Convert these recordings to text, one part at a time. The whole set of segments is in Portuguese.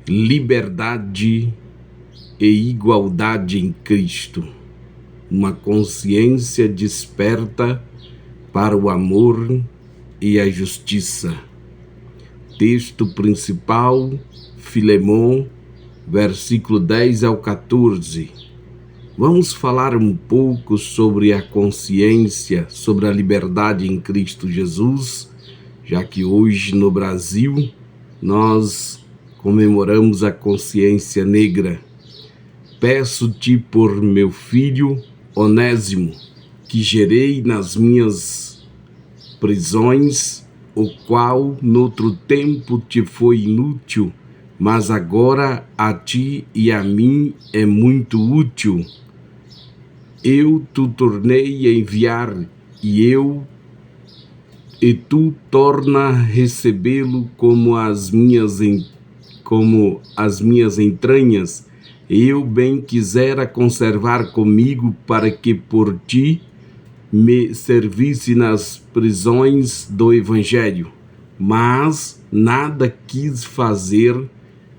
liberdade e igualdade em Cristo, uma consciência desperta para o amor e a justiça. Texto principal, Filemon, versículo 10 ao 14. Vamos falar um pouco sobre a consciência, sobre a liberdade em Cristo Jesus, já que hoje no Brasil nós comemoramos a consciência negra. Peço-te por meu filho Onésimo, que gerei nas minhas prisões, o qual noutro tempo te foi inútil, mas agora a ti e a mim é muito útil. Eu te tornei a enviar, e tu torna a recebê-lo como as minhas entranhas. Eu bem quisera conservar comigo, para que por ti me servisse nas prisões do Evangelho, mas nada quis fazer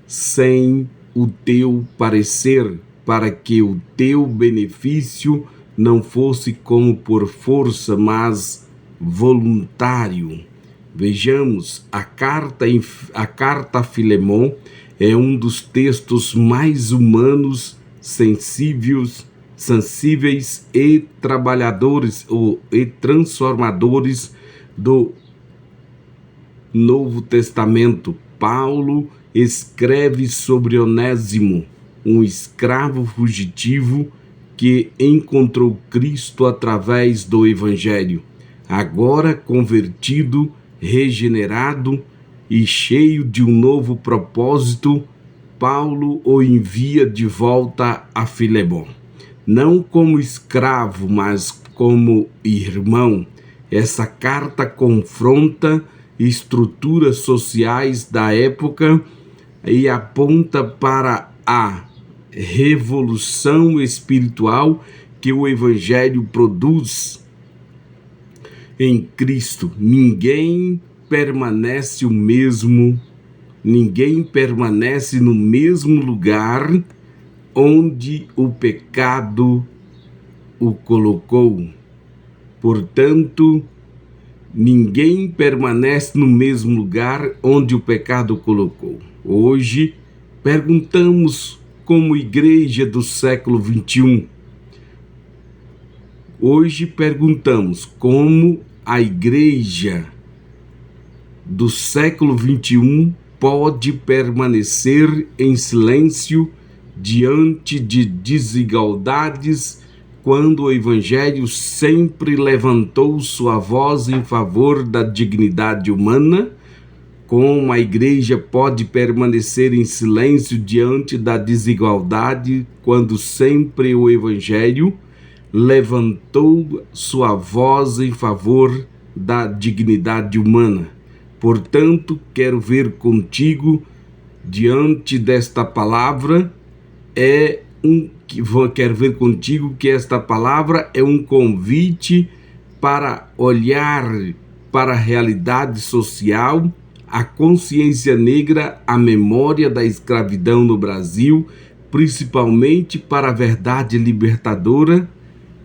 sem o teu parecer, para que o teu benefício não fosse como por força, mas voluntário. Vejamos, a carta a Filemon é um dos textos mais humanos, sensíveis e trabalhadores e transformadores do Novo Testamento. Paulo escreve sobre Onésimo, um escravo fugitivo que encontrou Cristo através do Evangelho. Agora convertido, regenerado e cheio de um novo propósito, Paulo o envia de volta a Filemon. Não como escravo, mas como irmão. Essa carta confronta estruturas sociais da época e aponta para a revolução espiritual que o Evangelho produz em Cristo. Ninguém permanece no mesmo lugar onde o pecado o colocou. Portanto, ninguém permanece no mesmo lugar onde o pecado o colocou. Hoje, perguntamos como igreja do século XXI. Hoje perguntamos como a igreja do século XXI pode permanecer em silêncio diante de desigualdades, quando o Evangelho sempre levantou sua voz em favor da dignidade humana. Como a igreja pode permanecer em silêncio diante da desigualdade, quando sempre o Evangelho levantou sua voz em favor da dignidade humana? Portanto, quero ver contigo, diante desta palavra, quero ver contigo que esta palavra é um convite para olhar para a realidade social, a consciência negra, a memória da escravidão no Brasil, principalmente para a verdade libertadora.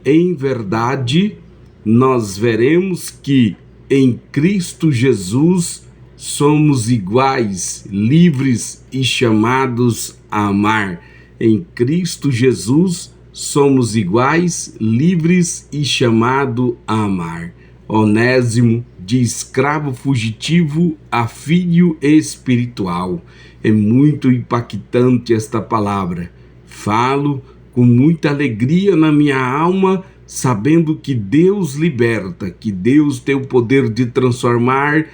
Em verdade, nós veremos que em Cristo Jesus somos iguais, livres e chamados a amar. Em Cristo Jesus somos iguais, livres e chamados a amar. Onésimo, de escravo fugitivo a filho espiritual. É muito impactante esta palavra. Falo com muita alegria na minha alma, sabendo que Deus liberta, que Deus tem o poder de transformar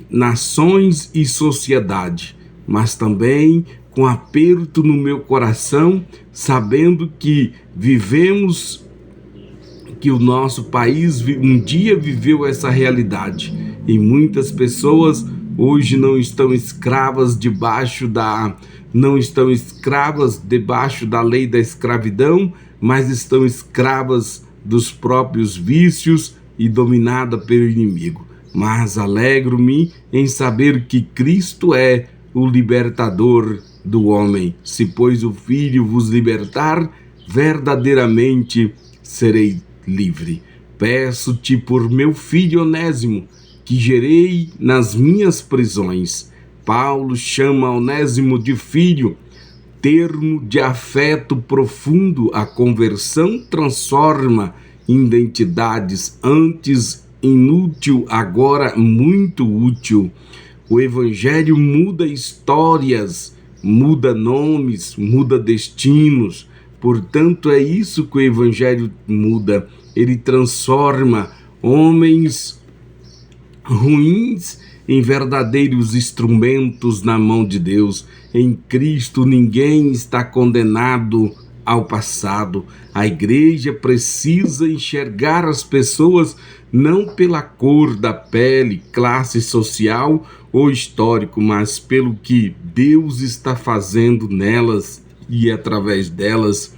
nações e sociedade, mas também com aperto no meu coração, sabendo que que o nosso país um dia viveu essa realidade, e muitas pessoas hoje não estão escravas debaixo da lei da escravidão, mas estão escravas dos próprios vícios e dominada pelo inimigo. Mas alegro-me em saber que Cristo é o libertador do homem. Se, pois, o Filho vos libertar, verdadeiramente serei livre. Peço-te por meu filho Onésimo, que gerei nas minhas prisões. Paulo chama Onésimo de filho, termo de afeto profundo. A conversão transforma identidades antes inútil, agora muito útil. O Evangelho muda histórias, muda nomes, muda destinos. Portanto, é isso que o Evangelho muda. Ele transforma homens ruins em verdadeiros instrumentos na mão de Deus. Em Cristo ninguém está condenado ao passado. A igreja precisa enxergar as pessoas não pela cor da pele, classe social ou histórico, mas pelo que Deus está fazendo nelas e através delas.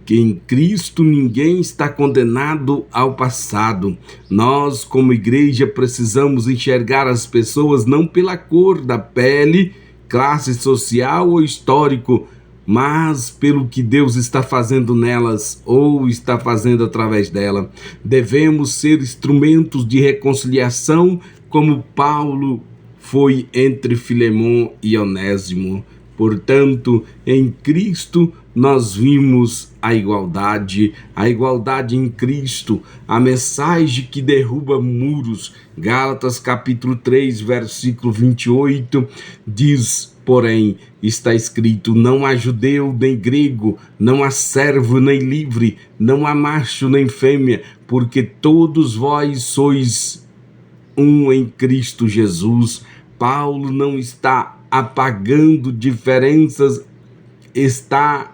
Que em Cristo ninguém está condenado ao passado. Nós, como igreja, precisamos enxergar as pessoas não pela cor da pele, classe social ou histórico, mas pelo que Deus está fazendo nelas ou está fazendo através dela. Devemos ser instrumentos de reconciliação, como Paulo foi entre Filemon e Onésimo. Portanto, em Cristo nós vimos a igualdade em Cristo, a mensagem que derruba muros. Gálatas capítulo 3, versículo 28, diz, porém, está escrito, não há judeu nem grego, não há servo nem livre, não há macho nem fêmea, porque todos vós sois um em Cristo Jesus. Paulo não está apagando diferenças, está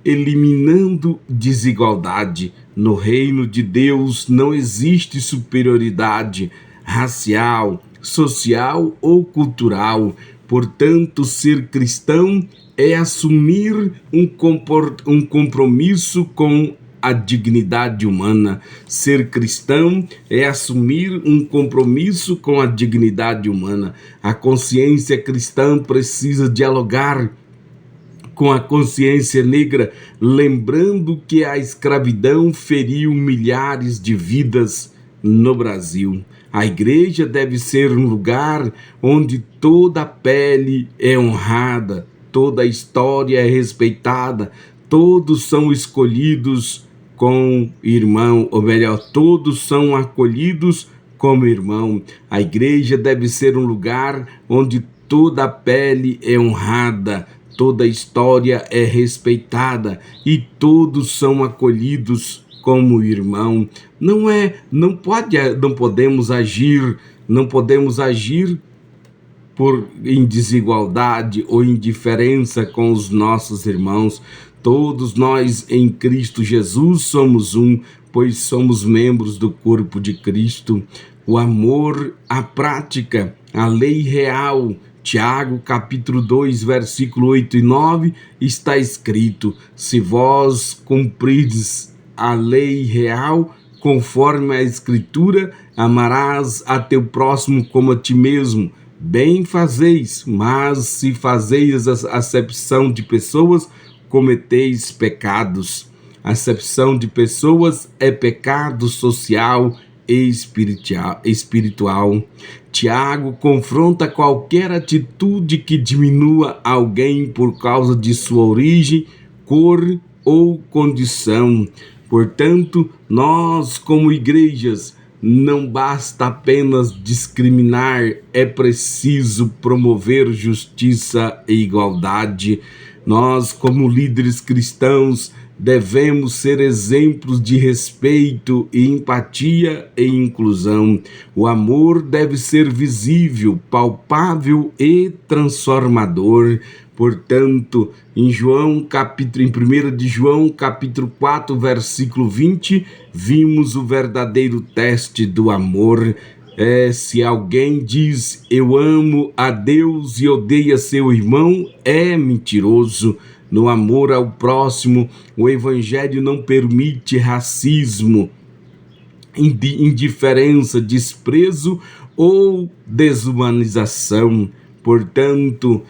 eliminando desigualdade. No reino de Deus não existe superioridade racial, social ou cultural. Portanto, ser cristão é assumir um compromisso com a dignidade humana. Ser cristão é assumir um compromisso com a dignidade humana. A consciência cristã precisa dialogar com a consciência negra, lembrando que a escravidão feriu milhares de vidas no Brasil. A igreja deve ser um lugar onde toda a pele é honrada, toda a história é respeitada, todos são escolhidos como irmão, ou melhor, todos são acolhidos como irmão. A igreja deve ser um lugar onde toda a pele é honrada, toda a história é respeitada e todos são acolhidos como irmão. Não podemos agir em desigualdade ou indiferença com os nossos irmãos. Todos nós em Cristo Jesus somos um, pois somos membros do corpo de Cristo. O amor, a prática, a lei real. Tiago, capítulo 2, versículo 8 e 9, está escrito, se vós cumprides a lei real, conforme a Escritura, amarás a teu próximo como a ti mesmo. Bem fazeis, mas se fazeis a acepção de pessoas, cometeis pecados. Acepção de pessoas é pecado social e espiritual. Tiago confronta qualquer atitude que diminua alguém por causa de sua origem, cor ou condição. Portanto, nós como igrejas, não basta apenas discriminar, é preciso promover justiça e igualdade. Nós, como líderes cristãos, devemos ser exemplos de respeito e empatia e inclusão. O amor deve ser visível, palpável e transformador. Portanto, em 1 de João, capítulo 4, versículo 20, vimos o verdadeiro teste do amor. Se alguém diz, eu amo a Deus e odeia seu irmão, é mentiroso. No amor ao próximo, o Evangelho não permite racismo, indiferença, desprezo ou desumanização. Portanto,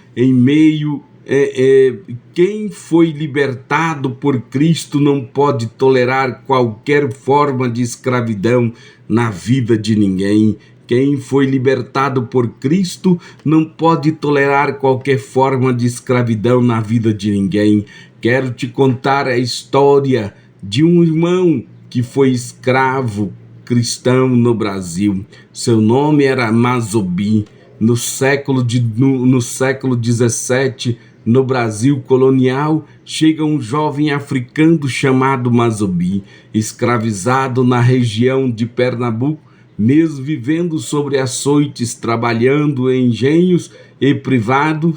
quem foi libertado por Cristo não pode tolerar qualquer forma de escravidão na vida de ninguém. Quem foi libertado por Cristo não pode tolerar qualquer forma de escravidão na vida de ninguém. Quero te contar a história de um irmão que foi escravo cristão no Brasil. Seu nome era Mazzobi. No século XVII, no Brasil colonial, chega um jovem africano chamado Mazzobi, escravizado na região de Pernambuco, mesmo vivendo sobre açoites, trabalhando em engenhos e privado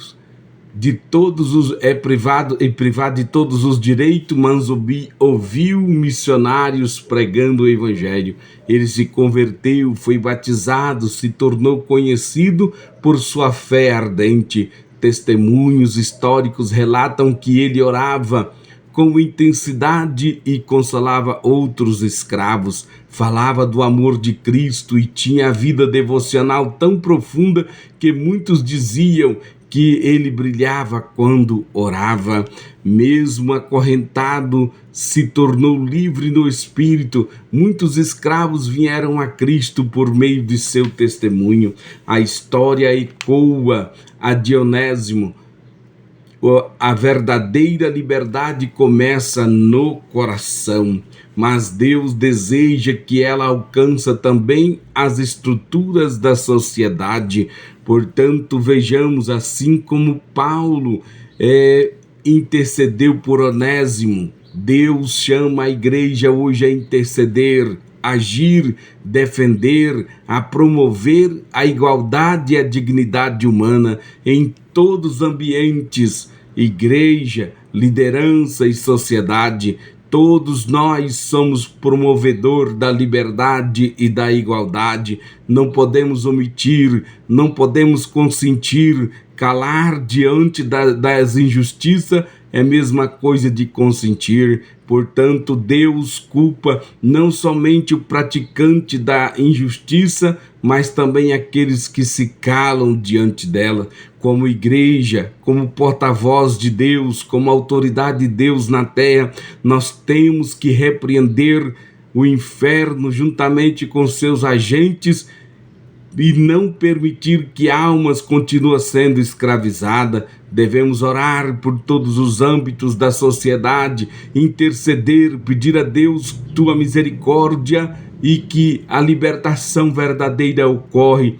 de todos os direitos. Mazzobi ouviu missionários pregando o evangelho. Ele se converteu, foi batizado, se tornou conhecido por sua fé ardente. Testemunhos históricos relatam que ele orava com intensidade e consolava outros escravos, falava do amor de Cristo e tinha a vida devocional tão profunda que muitos diziam que ele brilhava quando orava. Mesmo acorrentado, se tornou livre no espírito. Muitos escravos vieram a Cristo por meio de seu testemunho. A história ecoa a Dionésimo. A verdadeira liberdade começa no coração, mas Deus deseja que ela alcance também as estruturas da sociedade. Portanto, vejamos, assim como Paulo intercedeu por Onésimo, Deus chama a igreja hoje a interceder, agir, defender, a promover a igualdade e a dignidade humana em todos os ambientes, igreja, liderança e sociedade. Todos nós somos promovedor da liberdade e da igualdade. Não podemos omitir, não podemos consentir. Calar diante das injustiças é a mesma coisa de consentir. Portanto, Deus culpa não somente o praticante da injustiça, mas também aqueles que se calam diante dela. Como igreja, como porta-voz de Deus, como autoridade de Deus na terra, nós temos que repreender o inferno juntamente com seus agentes e não permitir que almas continuem sendo escravizadas. Devemos orar por todos os âmbitos da sociedade, interceder, pedir a Deus tua misericórdia e que a libertação verdadeira ocorre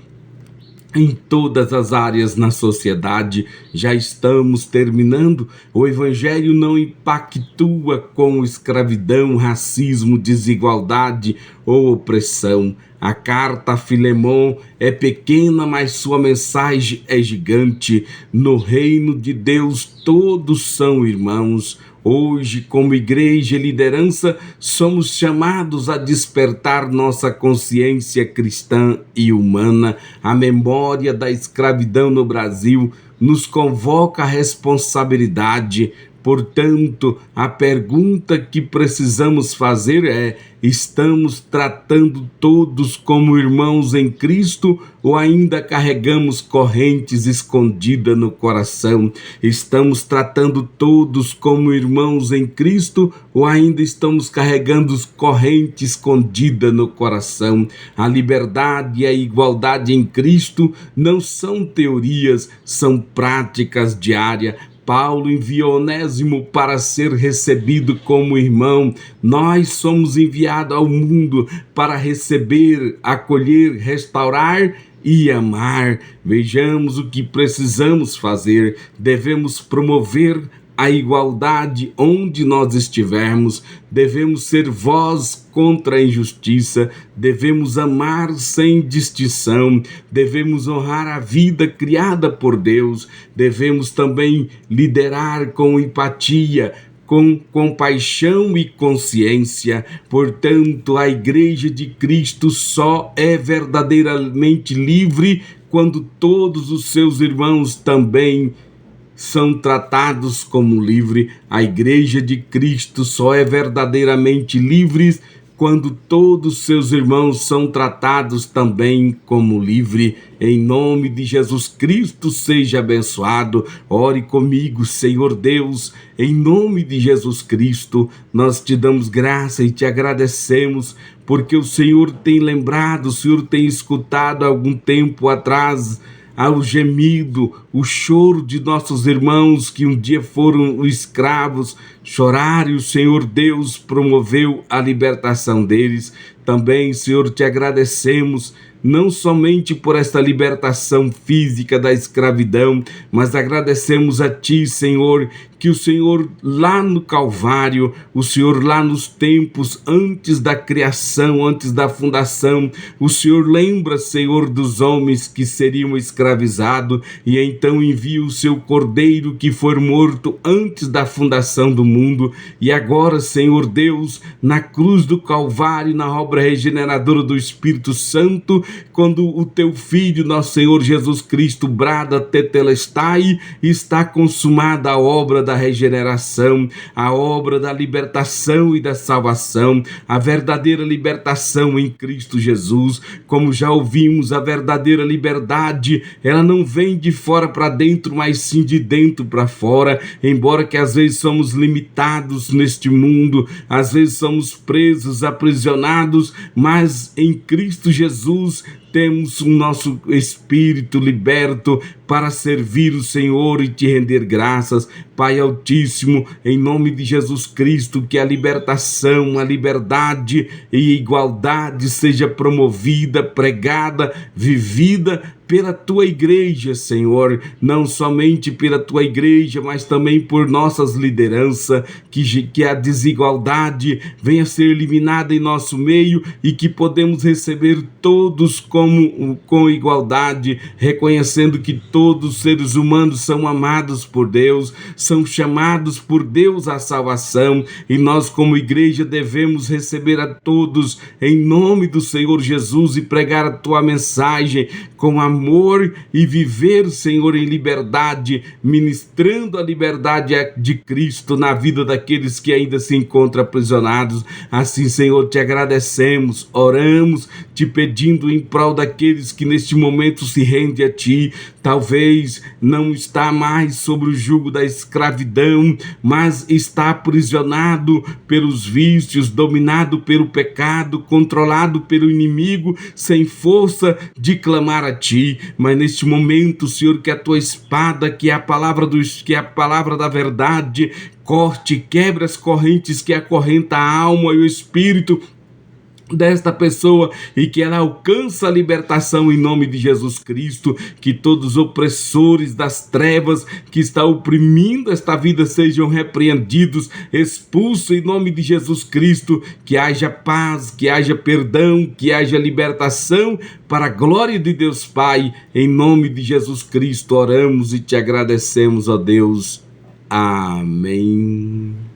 em todas as áreas na sociedade. Já estamos terminando. O evangelho não impactua com escravidão, racismo, desigualdade ou opressão. A carta a Filemon é pequena, mas sua mensagem é gigante. No reino de Deus todos são irmãos. Hoje, como igreja e liderança, somos chamados a despertar nossa consciência cristã e humana. A memória da escravidão no Brasil nos convoca à responsabilidade. Portanto, a pergunta que precisamos fazer é: estamos tratando todos como irmãos em Cristo ou ainda carregamos correntes escondidas no coração? Estamos tratando todos como irmãos em Cristo ou ainda estamos carregando correntes escondidas no coração? A liberdade e a igualdade em Cristo não são teorias, são práticas diárias. Paulo enviou Onésimo para ser recebido como irmão. Nós somos enviados ao mundo para receber, acolher, restaurar e amar. Vejamos o que precisamos fazer. Devemos promover a igualdade onde nós estivermos. Devemos ser voz contra a injustiça. Devemos amar sem distinção. Devemos honrar a vida criada por Deus. Devemos também liderar com empatia, com compaixão e consciência. Portanto, a Igreja de Cristo só é verdadeiramente livre quando todos os seus irmãos também são tratados como livre. A Igreja de Cristo só é verdadeiramente livre quando todos seus irmãos são tratados também como livre. Em nome de Jesus Cristo, seja abençoado. Ore comigo, Senhor Deus, em nome de Jesus Cristo, nós te damos graça e te agradecemos, porque o Senhor tem lembrado, o Senhor tem escutado há algum tempo atrás ao gemido, o choro de nossos irmãos que um dia foram escravos, chorar, e o Senhor Deus promoveu a libertação deles. Também, Senhor, te agradecemos, não somente por esta libertação física da escravidão, mas agradecemos a Ti, Senhor, que o Senhor lá no Calvário, o Senhor lá nos tempos antes da criação, antes da fundação, o Senhor lembra, Senhor, dos homens que seriam escravizados, e então envia o seu Cordeiro que foi morto antes da fundação do mundo. E agora, Senhor Deus, na cruz do Calvário, na obra regeneradora do Espírito Santo, quando o Teu Filho, nosso Senhor Jesus Cristo, brada tetelestai, está consumada a obra da regeneração, a obra da libertação e da salvação, a verdadeira libertação em Cristo Jesus. Como já ouvimos, a verdadeira liberdade, ela não vem de fora para dentro, mas sim de dentro para fora. Embora que às vezes somos limitados neste mundo, às vezes somos presos, aprisionados, mas em Cristo Jesus temos o nosso espírito liberto para servir o Senhor e te render graças. Pai Altíssimo, em nome de Jesus Cristo, que a libertação, a liberdade e igualdade seja promovida, pregada, vivida pela Tua igreja, Senhor, não somente pela Tua igreja, mas também por nossas lideranças, que a desigualdade venha a ser eliminada em nosso meio e que podemos receber todos com igualdade, reconhecendo que todos os seres humanos são amados por Deus, são chamados por Deus à salvação, e nós como igreja devemos receber a todos em nome do Senhor Jesus e pregar a Tua mensagem com amor e viver, Senhor, em liberdade, ministrando a liberdade de Cristo na vida daqueles que ainda se encontram aprisionados. Assim, Senhor, te agradecemos, oramos, te pedindo em prol daqueles que neste momento se rendem a Ti, talvez não está mais sobre o jugo da escravidão, mas está aprisionado pelos vícios, dominado pelo pecado, controlado pelo inimigo, sem força de clamar a Ti. Mas neste momento, Senhor, que a Tua espada, que é a palavra da verdade, corte, quebre as correntes que acorrentam a alma e o espírito desta pessoa, e que ela alcança a libertação em nome de Jesus Cristo. Que todos os opressores das trevas que estão oprimindo esta vida sejam repreendidos, expulsos em nome de Jesus Cristo. Que haja paz, que haja perdão, que haja libertação para a glória de Deus Pai. Em nome de Jesus Cristo oramos e te agradecemos, ó Deus. Amém.